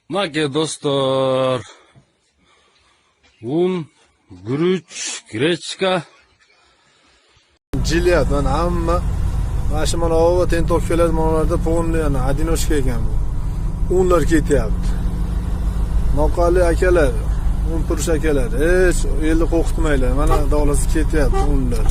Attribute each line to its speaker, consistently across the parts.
Speaker 1: Nake dostlar. Un, guruch, grechka.
Speaker 2: Jilyat mana hamma mana shu mana ova tentoq keladi manalarda polni yana adinoshka ekan bu. Unlar ketyapti. Noqali akalar, un purish akalar, hech elni qo'rqitmanglar. Mana davlasi ketyapti unlar.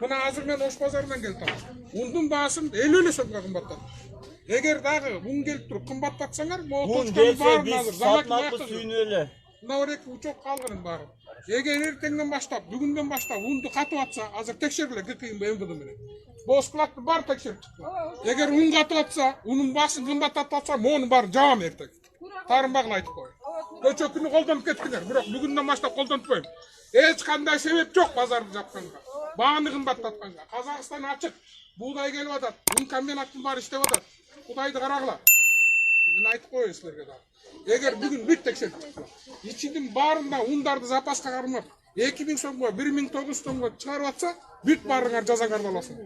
Speaker 3: Buna hazır men Oş Pazarından keldim. Undun baсын 50 сомга кымбаттады. Эгер дагы un келип туруп кымбаттатсаңар,
Speaker 4: Un gelse biz satmaklı suyunu öyle.
Speaker 3: Мына бир эки учок калган баары. Эгер эртеңден баштап, бүгүндөн баштап унду катып атса, азыр текшергиле ГКИ МВД менен. Босплатты бар текшерип чыкты. Эгер un катып атса, унун басын кымбаттатып атса, мону бар жабам эртең. Тарынбагын айтып коеюн. Көчө күнү колдонуп кеттиңер, бирок бүгүндөн баштап колдонтпойм. Эч кандай себеп жок базарды жапканга. Баганы кымбаттатканга. Казакстан ачык. Буğday келип атат. Un комбинаттын баары иштеп атат. Кудайды карагыла. Мен айтып коеюн силерге дагы. Эгер бүгүн бүт текшерип чыкса, ичинин баарында ундарды запаска кармап 2000 сомго, 1900 сомго чыгарып атса, бүт баарыңар жазаңарды аласың.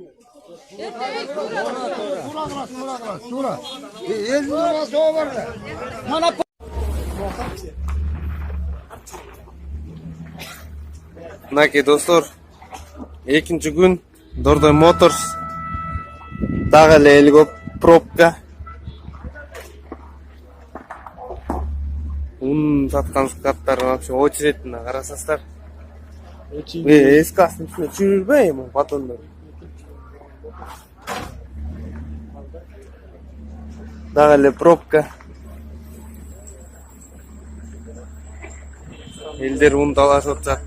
Speaker 5: Nake dostlar, ikinci gün Dordoy Motors dagı leyli probka un satkan skatlar вообще очередьне карасаңыздар. Эскасын үстүнө жүрбөйм батондар. Дагы эле пробка. Элдер ун талашып атат.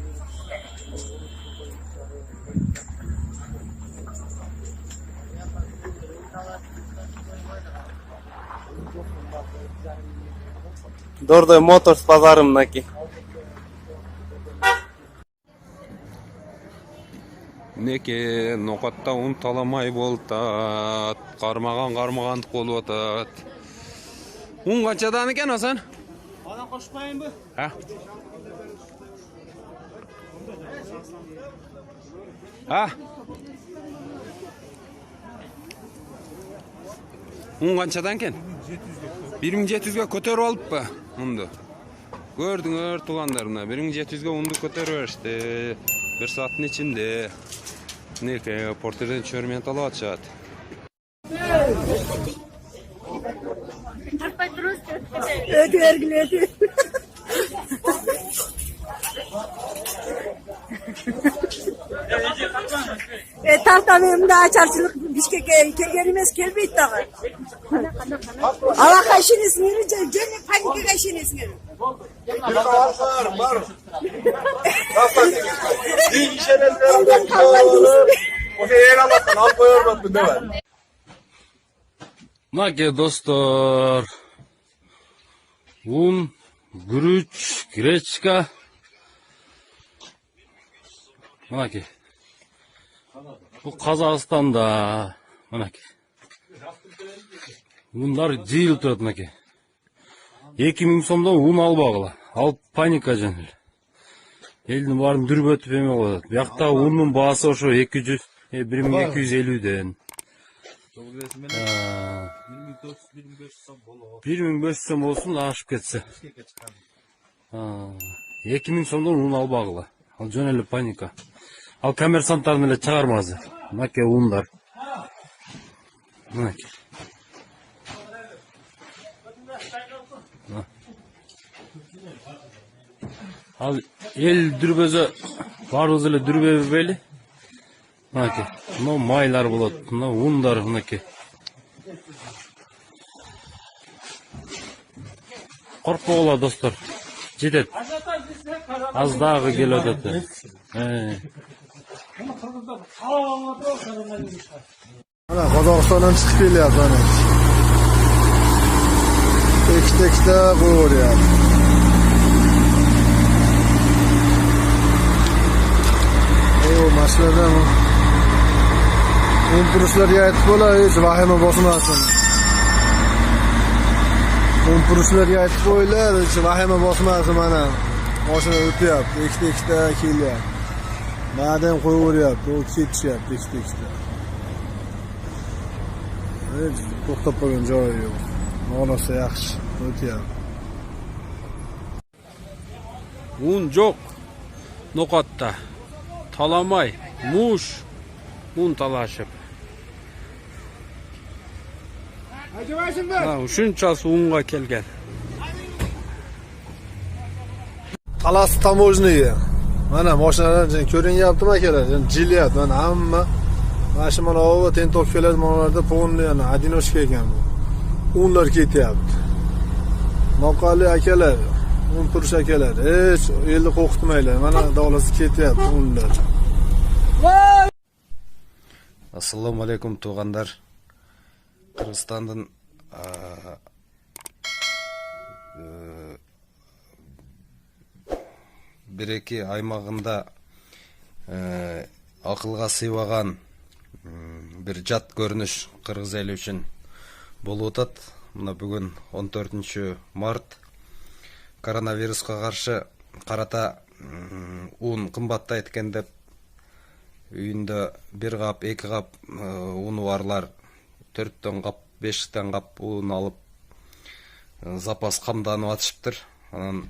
Speaker 5: Dordoy Motors pazarımdaki.
Speaker 1: Неке нокатта un таламай болтат. Кармагандык болуп атат. Un канчадан экен Асан?
Speaker 4: Bana koşmayın mı?
Speaker 1: Ha? Ha? Un канчадан экен? 1700'e көтөрүп алыппы унду. Көрдүңөр туугандарына 1700'e унду көтөрүп беришти. 1 сааттын ичинде. Неке портерден чөрмент алып атышат.
Speaker 6: Tahtamda açarçılık Bişkek'e gelmez kelbeyt dağı. Allah kaşınız mı? Cennet panik kaşınız mı?
Speaker 2: Var.
Speaker 1: Nake dostlar. Un, guruch, grechka. Nake. Bu Kazakistan'da. Nake. Bunlar жыйылып турат Nake. 2000 сомдон un албагыла. Алып паника жаныл. Элдин баарын дүрбөтүп эме болуп атат. Биякта унун баасы ошо 200, 1250ден. 1500 сом болсун ашып кетсе. 2000 сомдон un албагыла. Ал жөн эле паника. Ал коммерсанттардын эле чыгармасы. Nake ундар. Nake. Al el дүрбөзө баарыбыз эле дүрбөбөйлү. Nake. Мына майлар болот. Мына ундар Nake. Коркпогула достор. Жетет. Аз дагы келип атат.
Speaker 2: Mana Qozog'istondan chiqib kelyapti mana. Teksta qo'yapti. Masaladan un purishlarga aytib bo'lar, hech vahima bosmasin. Un purishlarga aytib qo'yinglar, hech vahima bosmasin mana. Mashina o'tyapti, ikkita kelyapti. Madem koyuveryapti, o ketishyapti ikita. To'xtab qolgan joyi yo'q. Ma'nosi yaxshi, o'tyapti.
Speaker 1: Un yok. Nokatta. Talamay. Muş. Un talaşıp. Şunçası unga kelgen.
Speaker 2: Talas tamojniy. Mana mashinalar ko'rinyaptimi akalar? Jilyapti. Mana hamma mana ova tentokkalar monolarda polni yana adinoshka ekan bu. Unlar ketyapti. Noqali akalar, un turish akalar, hech elni qo'rqitmanglar. Mana davlasi ketyapti unlar.
Speaker 1: Assalomu alaykum tuğanlar. Kırgızstan'dan bir-iki aymağında akılga sığmagan bir jat görünüş Kırgız eli üçün bolup atat. Mına bugün 14 Mart koronaviruska karşı karata un kımbattayt eken dep үйүндө 1 кап, 2 кап unu barlar 4 кап, 5 кап un alıp zapas kamdanıp atışıptır. Anан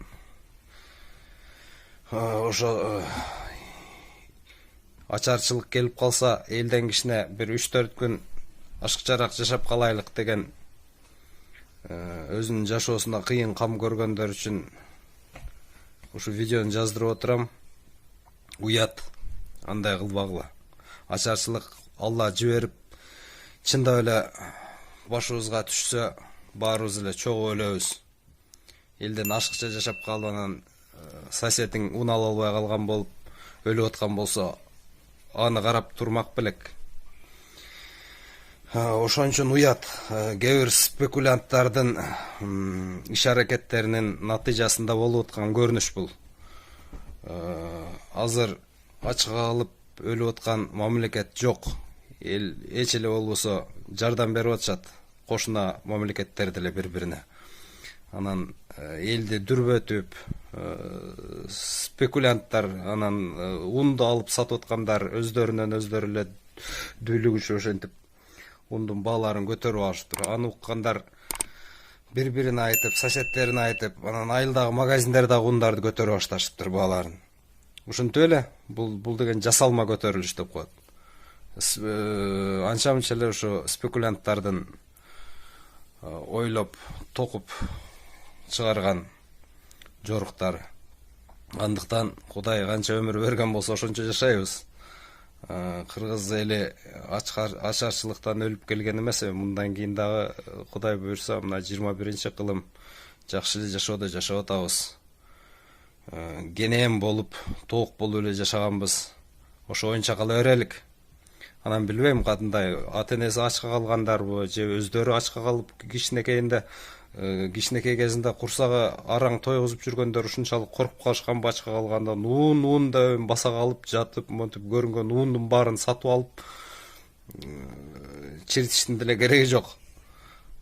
Speaker 1: ошо ачарчылык келип калса элден кишине bir 3-4 күн ашыкчараак жашап калайлык деген өзүнүн жашоосунда кыйын кам көргөндөр үчүн ушу видеону жаздырып отурам. Уят андай кылбагыла. Ачарчылык Алла жиберип чындап эле башыбызга түшсө баарыбыз эле чогуу өлөбүз. Элден ашыкча жашап калып анан соседиң un ала албай калган болуп өлүп аткан болсо аны карап турмак белек. Ошон үчүн уят кээ бир спекулянттардын иш аракеттеринин натыйжасында болуп аткан көрүнүш бул. Азыр ачка калып өлүп аткан мамлекет жок. Эл эч эле болбосо жардам берип атышат кошуна мамлекеттер деле бири-бирине. Анан элди дүрбөтүп спекулянттар анан унду алып сатып аткандар өздөрүнөн өздөрү эле дүүлүгүчө ошентип ундун бааларын көтөрүп алышыптыр. Аны уккандар бири-бирине айтып, соседтерине айтып, анан айылдагы магазиндердагы ундарды көтөрүп башташыптыр бааларын. Ушинтип эле бул деген жасалма көтөрүлүш деп коет. Анча-мынча эле ошо спекулянттардын ойлоп, токуп чыгарган жоруктар. Андыктан Кудай канча өмүр берген болсо ошончо жашайбыз. Кыргыз эли ачарчылыктан өлүп келген эмес. Мындан кийин дагы Кудай буйрса мына 21-кылым жакшы эле жашоодо жашап атабыз. Генем болуп, тоок болуп эле жашаганбыз. Ошо оюнча кала берелик. Анан билбейм кандай ата-энеси ачка калгандарбы же өздөрү ачка калып кичинекей кезинде курсагы араң тойгузуп жүргөндөр ушунчалык коркуп калышканбы ачка калгандан un да баса калып жатып монтип көрүнгөн ундун баарын сатып алып чиритиштин деле кереги жок.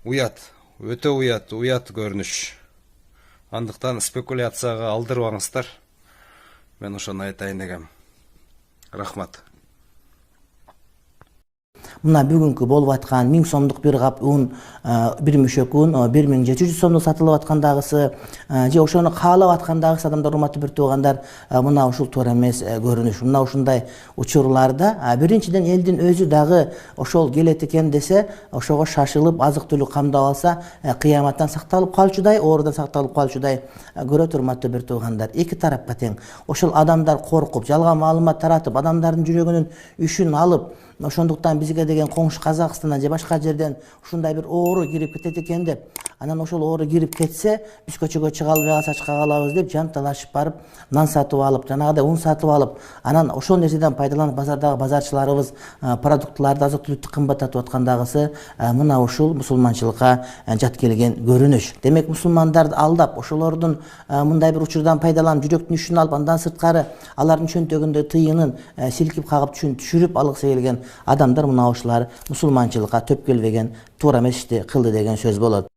Speaker 1: Уят, өтө уят көрүнүш. Андыктан спекуляцияга алдырбаңыздар. Мен ошону айтайын дегем. Рахмат.
Speaker 7: Мына бүгүнкү болуп аткан 1000 сомдук бир кап un, бир мөшөк un 1700 сомдук сатылып аткандагысы, же ошону каалап аткандагысы адамдар урматтуу бир туугандар, мына ушул туура эмес көрүнүш. Мына ушундай учурларда биринчиден элдин өзү дагы ошол келет экен десе, ошого шашылып азык-түлүк камдап алса, кыяматтан сакталып калчудай, оорудан сакталып калчудай көрөт урматтуу бир туугандар. Эки тарапка тең. Ошол адамдар коркуп, жалган маалымат таратып, адамдардын жүрөгүнүн үшүн алып, ошондуктан бизге деген коңшу Казакстандан же башка жерден ушундай бир оору кирип кетет экен деп, анан ошол оору кирип кетсе, биз көчөгө чыга албай калсак чыга калабыз деп жанталашып барып, нан сатып алып, жанагыдай un сатып алып, анан ошол нерседен пайдаланып базардагы базарчыларыбыз продуктларды, азык-түлүктү кымбаттатып аткандагысы мына ушул мусулманчылыкка жат келген көрүнүш. Демек мусулмандарды алдап, ошолордун мындай бир учурдан пайдаланып, жүрөктүн үшүн алып, андан сырткары алардын чөнтөгүндө тыйынын силкип кагып түшүрүп алгысы келген адамдар мына ушулар мусулманчылыкка төп келбеген, туура эмес ишти кылды деген сөз болот.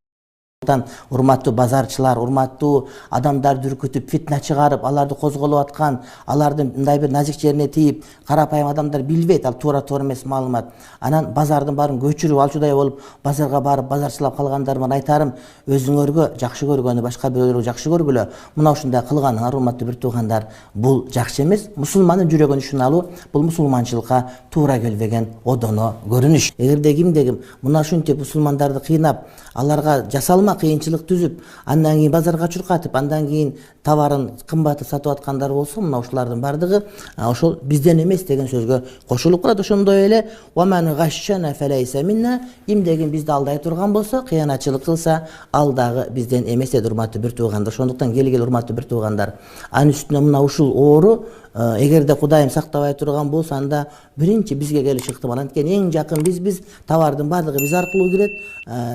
Speaker 7: урматтуу базарчылар, урматтуу адамдарды үркүтүп фитна чыгарып, аларды козголоп аткан, алардын мындай бир назик жерине тийип, карапайым адамдар билбейт, ал туура эмес маалымат. Анан базардын баарын көчүрүп алчудай болуп, базарга барып базарчылап калгандарыма айта өзүңөргө жакшы көргөнү башка бирөөлөргө жакшы көргүлө. Мына ушундай кылганыңар, урматтуу бир туугандар, бул жакшы эмес. Мусулмандын жүрөгүн ишин алуу бул мусулманчылыкка туура келбеген одоно көрүнүш. Эгерде кимде-ким мына ушинтип мусулмандарды кыйнап, аларга жасалма кыйынчылык түзүп, андан кийин базарга чуркатып, андан кийин товарын кымбатып сатып аткандар болсо, мына ушулардын бардыгы ошол бизден эмес деген сөзгө кошулуп калат. Ошондой эле ваман гашшана фалайса минна, кимде-ким бизди алдай турган болсо, кыянатчылык кылса, ал дагы бизден эмес dedi урматтуу бир туугандар. Ошондуктан келгил урматтуу бир туугандар. Анын үстүнө мына ушул оору эгерде Кудайым сактабай турган болсо, анда биринчи бизге келиш ыктымал. Анткени эң жакын биз товардын бардыгы биз аркылуу кирет,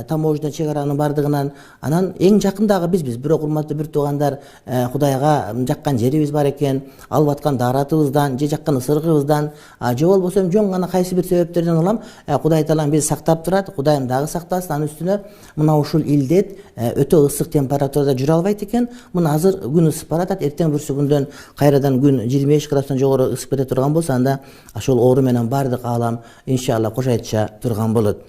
Speaker 7: таможня чек аранын бардыгынан. Анан эң жакын дагы бизбиз. Бирок урматтуу бир туугандар, Кудайга жаккан жерибиз бар экен, алып аткан дааратыбыздан, же жаккан ысырыгыбыздан, же болбосо жөн гана кайсы бир себептерден улам Кудай Таалам бизди сактап турат, Кудайым дагы сактасын. Анын үстүнө мына ушул илдет өтө ысык температурада жүрө албайт экен. Мына азыр күн ысып баратат, эртең бүрсү күндөн кайрадан күн 25 градустан жогору ысып кете турган болсо, анда ошол оору менен бардык аалам иншалла кошайтыша турган болот.